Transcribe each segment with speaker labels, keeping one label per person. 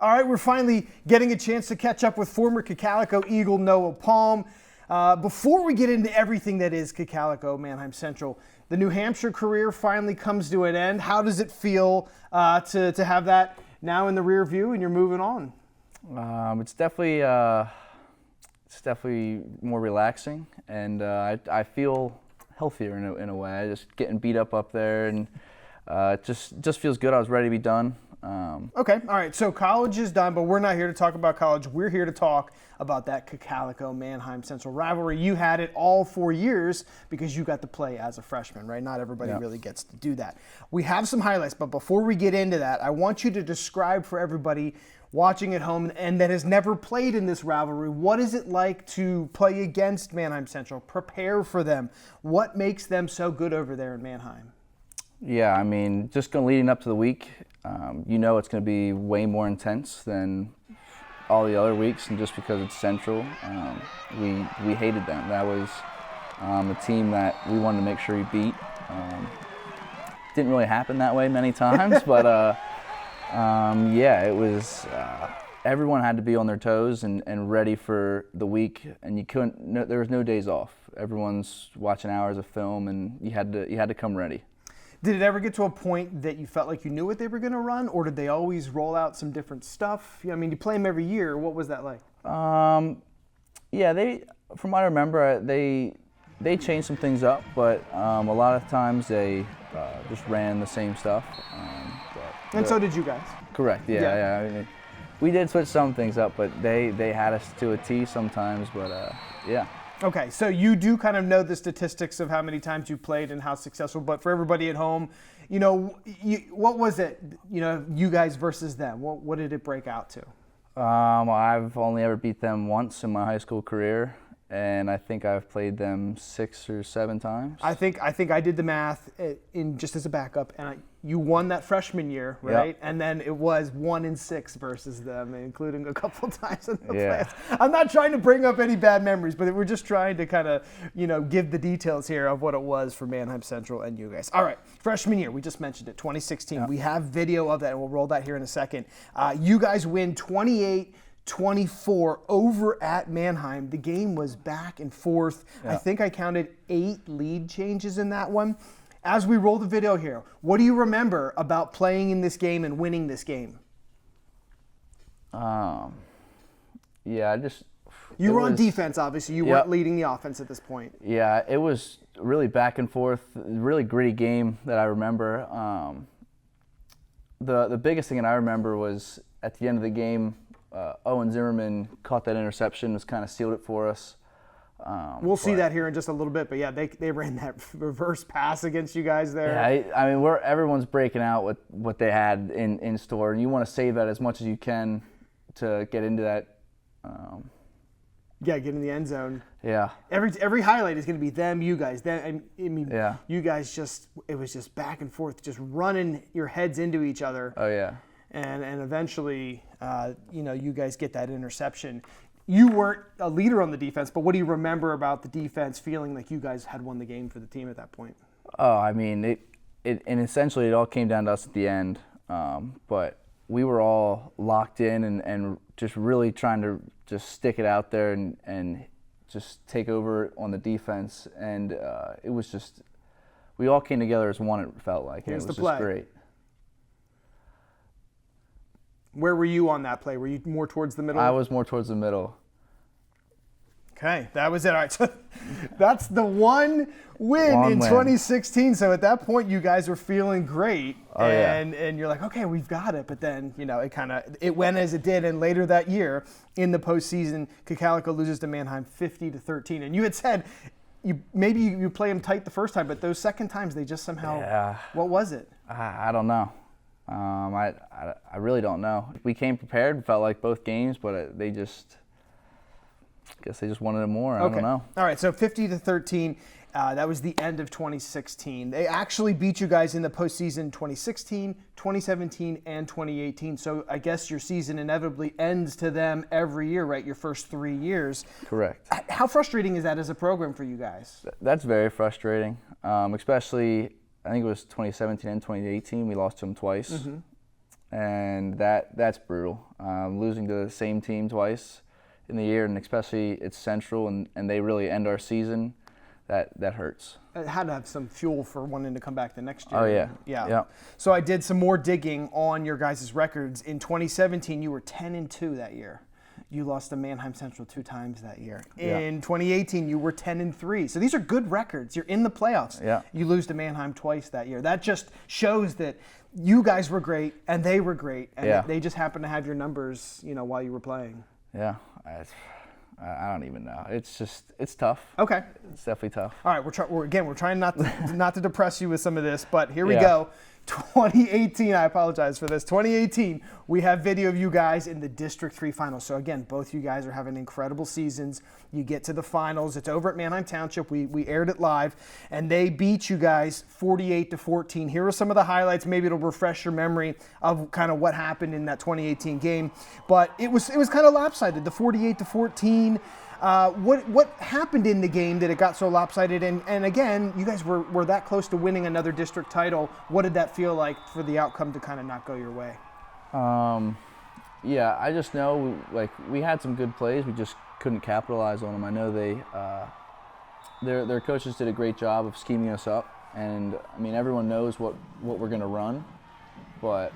Speaker 1: All right, we're finally getting a chance to catch up with former Cocalico Eagle Noah Palm. Before we get into everything that is Cocalico Manheim Central, the New Hampshire career finally comes to an end. How does it feel to have that now in the rear view and you're moving on?
Speaker 2: It's definitely more relaxing, and I feel healthier in a way. Just getting beat up there, and it just feels good. I was ready to be done.
Speaker 1: Okay, all right, so college is done, but we're not here to talk about college. We're here to talk about that Cocalico Manheim Central rivalry. You had it all 4 years because you got to play as a freshman, right? Not everybody really gets to do that. We have some highlights, but before we get into that, I want you to describe for everybody watching at home and that has never played in this rivalry, what is it like to play against Manheim Central, prepare for them? What makes them so good over there in Manheim?
Speaker 2: Yeah, I mean, just leading up to the week, you know it's going to be way more intense than all the other weeks, and just because it's Central, we hated them. That was a team that we wanted to make sure we beat. Didn't really happen that way many times, but yeah, it was. Everyone had to be on their toes and ready for the week, and you couldn't. There was no days off. Everyone's watching hours of film, and you had to come ready.
Speaker 1: Did it ever get to a point that you felt like you knew what they were going to run, or did they always roll out some different stuff? I mean, you play them every year. What was that like?
Speaker 2: Yeah, from what I remember, they changed some things up, but a lot of times they just ran the same stuff.
Speaker 1: And so did you guys.
Speaker 2: Correct. Yeah. I mean, we did switch some things up, but they had us to a T sometimes. But yeah.
Speaker 1: Okay, so you do kind of know the statistics of how many times you played and how successful, but for everybody at home, you know, what was it, you know, you guys versus them? What did it break out to?
Speaker 2: I've only ever beat them once in my high school career, and I think I've played them 6 or 7 times.
Speaker 1: I think I did the math in just as a backup, and you won that freshman year, right? Yep. And then it was 1-6 versus them, including a couple times in the playoffs. I'm not trying to bring up any bad memories, but we're just trying to kind of, you know, give the details here of what it was for Manheim Central and you guys. All right, freshman year, we just mentioned it, 2016. Yep. We have video of that, and we'll roll that here in a second. You guys win 28-24 over at Manheim. The game was back and forth. Yeah. I think I counted 8 lead changes in that one. As we roll the video here, what do you remember about playing in this game and winning this game?
Speaker 2: Yeah,
Speaker 1: you were on defense, obviously. You weren't leading the offense at this point.
Speaker 2: Yeah, it was really back and forth, really gritty game that I remember. The biggest thing that I remember was at the end of the game, Owen Zimmerman caught that interception, was kind of sealed it for us.
Speaker 1: We'll see that here in just a little bit, but yeah, they ran that reverse pass against you guys there.
Speaker 2: Yeah, I mean, everyone's breaking out with what they had in store, and you want to save that as much as you can to get into that.
Speaker 1: Get in the end zone.
Speaker 2: Yeah.
Speaker 1: Every highlight is going to be them, you guys. You guys it was just back and forth, just running your heads into each other.
Speaker 2: Oh yeah.
Speaker 1: And eventually, you guys get that interception. You weren't a leader on the defense, but what do you remember about the defense feeling like you guys had won the game for the team at that point?
Speaker 2: Oh, I mean, and essentially it all came down to us at the end. But we were all locked in and just really trying to just stick it out there and just take over on the defense. And it was just, we all came together as one, it felt like.
Speaker 1: Here's
Speaker 2: it was
Speaker 1: the play.
Speaker 2: Just great.
Speaker 1: Where were you on that play? Were you more towards the middle?
Speaker 2: I was more towards the middle.
Speaker 1: Okay, that was it. All right, so that's the one win in 2016. So at that point, you guys were feeling great, and you're like, okay, we've got it. But then, it went as it did. And later that year, in the postseason, Cocalico loses to Manheim 50-13. And you had said maybe you play them tight the first time, but those second times they just somehow.
Speaker 2: Yeah.
Speaker 1: What was it?
Speaker 2: I don't know. I really don't know. We came prepared, felt like both games, but I guess they just wanted it more. I don't know.
Speaker 1: All right, so 50-13, that was the end of 2016. They actually beat you guys in the postseason 2016, 2017, and 2018. So I guess your season inevitably ends to them every year, right? Your first 3 years.
Speaker 2: Correct.
Speaker 1: How frustrating is that as a program for you guys?
Speaker 2: That's very frustrating, especially I think it was 2017 and 2018. We lost to them twice. Mm-hmm. and that's brutal. Losing to the same team twice in the year, and especially it's Central, and they really end our season. That hurts.
Speaker 1: It had to have some fuel for wanting to come back the next year.
Speaker 2: Oh, yeah.
Speaker 1: Yeah. So I did some more digging on your guys' records. In 2017, you were 10-2 that year. You lost to Manheim Central 2 times that year. In 2018, you were 10-3. So these are good records. You're in the playoffs.
Speaker 2: Yeah.
Speaker 1: You lose to Manheim twice that year. That just shows that you guys were great and they were great, and they just happened to have your numbers, while you were playing.
Speaker 2: Yeah. I don't even know. It's tough.
Speaker 1: Okay.
Speaker 2: It's definitely tough.
Speaker 1: All right, we're trying not to depress you with some of this, but here we go. 2018, I apologize for this. 2018, we have video of you guys in the District 3 finals. So again, both you guys are having incredible seasons. You get to the finals. It's over at Manheim Township. We aired it live, and they beat you guys 48-14. Here are some of the highlights. Maybe it'll refresh your memory of kind of what happened in that 2018 game. But it was kind of lopsided, the 48-14. What happened in the game that it got so lopsided? And again, you guys were that close to winning another district title. What did that feel like for the outcome to kind of not go your way?
Speaker 2: Yeah, I just know we had some good plays. We just couldn't capitalize on them. I know their coaches did a great job of scheming us up, and I mean everyone knows what we're going to run, but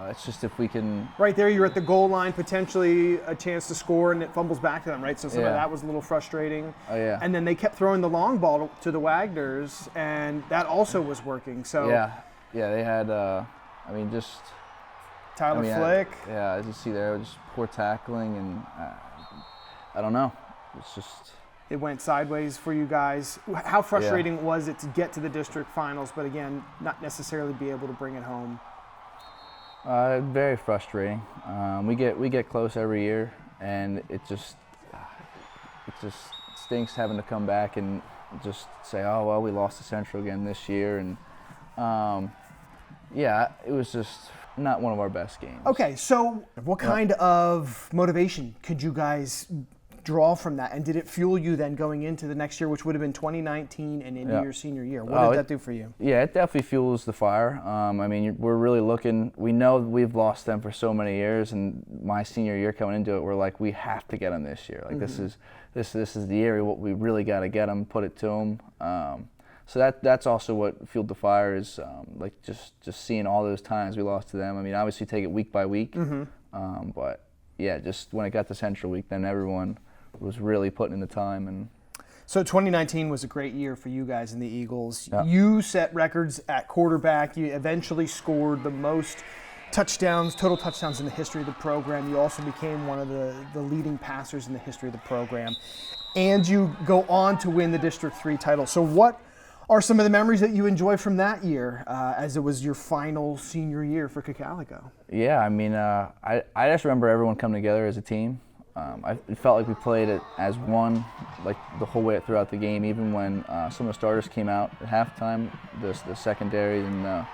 Speaker 2: it's just if we can.
Speaker 1: Right there, you're at the goal line, potentially a chance to score, and it fumbles back to them, right? So some of that was a little frustrating.
Speaker 2: Oh, yeah.
Speaker 1: And then they kept throwing the long ball to the Wagners, and that also was working. So
Speaker 2: yeah, they had, just
Speaker 1: Tyler Flick.
Speaker 2: As you see there, just poor tackling, and I don't know. It's just.
Speaker 1: It went sideways for you guys. How frustrating was it to get to the district finals, but again, not necessarily be able to bring it home?
Speaker 2: Very frustrating. We get close every year, and it just stinks having to come back and just say, oh well, we lost to Central again this year, and it was just not one of our best games.
Speaker 1: Okay, so what kind of motivation could you guys draw from that, and did it fuel you then going into the next year, which would have been 2019 and into your senior year? What did that do for you?
Speaker 2: Yeah, it definitely fuels the fire. We're really looking. We know we've lost them for so many years, and my senior year coming into it, we're like, we have to get them this year. Like this is the year we really got to get them, put it to them. So that's also what fueled the fire is just seeing all those times we lost to them. I mean, obviously take it week by week, but yeah, just when it got to Central Week, then everyone was really putting in the time. And
Speaker 1: so 2019 was a great year for you guys in the Eagles.
Speaker 2: Yeah.
Speaker 1: You set records at quarterback. You eventually scored the most total touchdowns in the history of the program. You also became one of the leading passers in the history of the program. And you go on to win the District 3 title. So what are some of the memories that you enjoy from that year as it was your final senior year for Cocalico?
Speaker 2: Yeah, I just remember everyone coming together as a team. It felt like we played it as one, like the whole way throughout the game. Even when some of the starters came out at halftime, the secondary and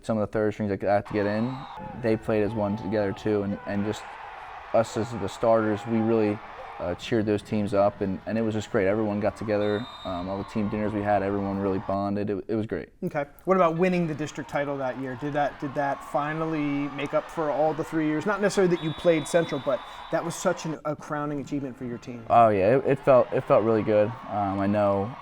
Speaker 2: some of the third strings that got to get in, they played as one together too. And just us as the starters, we really cheered those teams up, and it was just great. Everyone got together. All the team dinners we had, everyone really bonded. It was great.
Speaker 1: Okay. What about winning the district title that year? Did that finally make up for all the 3 years? Not necessarily that you played Central, but that was such a crowning achievement for your team.
Speaker 2: Oh yeah, it felt really good. I know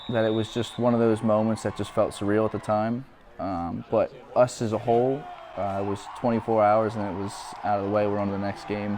Speaker 2: that it was just one of those moments that just felt surreal at the time. But us as a whole, it was 24 hours and it was out of the way. We're on to the next game.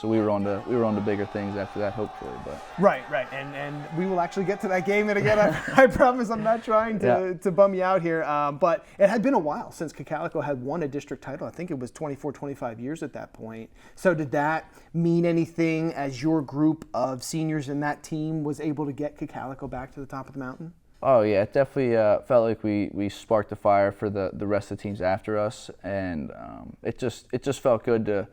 Speaker 2: So we were on to bigger things after that, hopefully. But
Speaker 1: right, and we will actually get to that game. And again, I promise I'm not trying to bum you out here. But it had been a while since Cocalico had won a district title. I think it was 24, 25 years at that point. So did that mean anything as your group of seniors in that team was able to get Cocalico back to the top of the mountain?
Speaker 2: Oh yeah, it definitely felt like we sparked the fire for the rest of the teams after us, and it just felt good to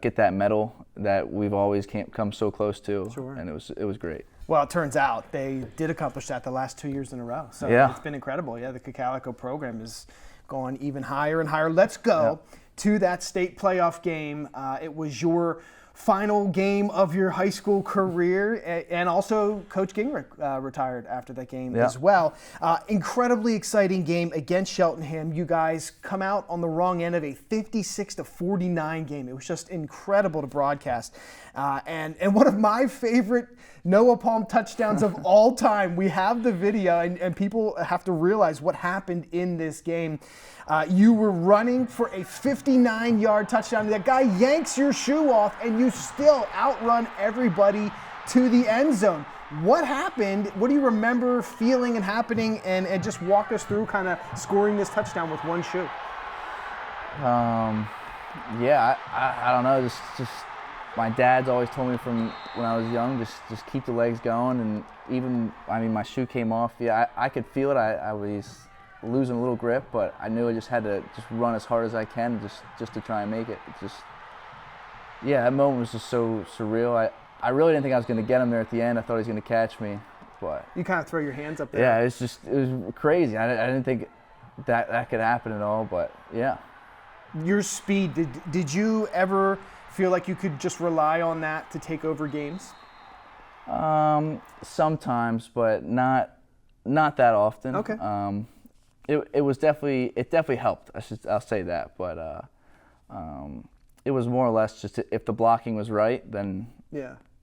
Speaker 2: get that medal that we've always come so close to, and it was great.
Speaker 1: Well, it turns out they did accomplish that the last 2 years in a row, so it's been incredible. Yeah, the Cocalico program is going even higher and higher. Let's go to that state playoff game. It was your final game of your high school career, and also Coach Gingrich retired after that game as well. Incredibly exciting game against Cheltenham. You guys come out on the wrong end of a 56-49 game. It was just incredible to broadcast. And one of my favorite Noah Palm touchdowns of all time. We have the video, and people have to realize what happened in this game. You were running for a 59-yard touchdown. That guy yanks your shoe off, and you still outrun everybody to the end zone. What happened? What do you remember feeling and happening? And just walk us through kind of scoring this touchdown with one shoe.
Speaker 2: Yeah, I don't know. Just my dad's always told me from when I was young, just keep the legs going. And even, I mean, my shoe came off. Yeah, I could feel it. I was losing a little grip, but I knew I just had to just run as hard as I can just to try and make it. Yeah, that moment was just so surreal. I really didn't think I was going to get him there at the end. I thought he was going to catch me, but
Speaker 1: you kind of throw your hands up there.
Speaker 2: Yeah, it was crazy. I didn't think that could happen at all, but yeah.
Speaker 1: Your speed, did you ever feel like you could just rely on that to take over games?
Speaker 2: Sometimes, but not that often.
Speaker 1: Okay.
Speaker 2: It definitely helped. I'll say that, but it was more or less just if the blocking was right, then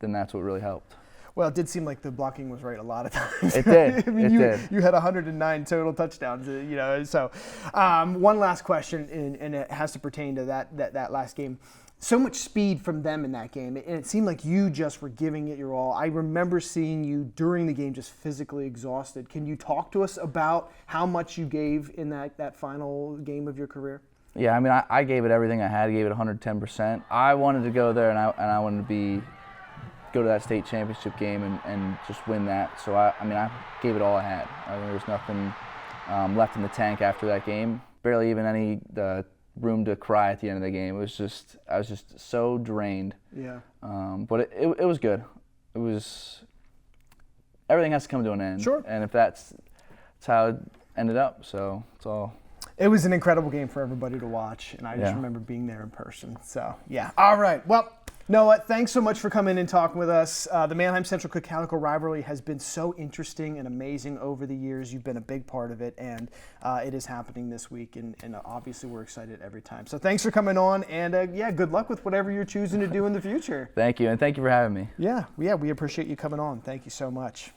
Speaker 2: that's what really helped.
Speaker 1: Well, it did seem like the blocking was right a lot of times.
Speaker 2: It did.
Speaker 1: I mean, you had 109 total touchdowns. So one last question, and it has to pertain to that last game. So much speed from them in that game, and it seemed like you just were giving it your all. I remember seeing you during the game just physically exhausted. Can you talk to us about how much you gave in that final game of your career?
Speaker 2: Yeah, I mean, I gave it everything I had. I gave it 110%. I wanted to go there, and I wanted to go to that state championship game and just win that. So I gave it all I had. There was nothing left in the tank after that game. Barely even any room to cry at the end of the game. I was just so drained.
Speaker 1: Yeah.
Speaker 2: But it was good. It was, everything has to come to an end.
Speaker 1: Sure.
Speaker 2: And if that's how it ended up, so it's all.
Speaker 1: It was an incredible game for everybody to watch, and I just remember being there in person. So yeah. All right. Well, Noah, thanks so much for coming and talking with us. The Manheim Central Cocalico rivalry has been so interesting and amazing over the years. You've been a big part of it, and it is happening this week, and obviously we're excited every time. So thanks for coming on, and good luck with whatever you're choosing to do in the future.
Speaker 2: Thank you, and thank you for having me.
Speaker 1: Yeah, we appreciate you coming on. Thank you so much.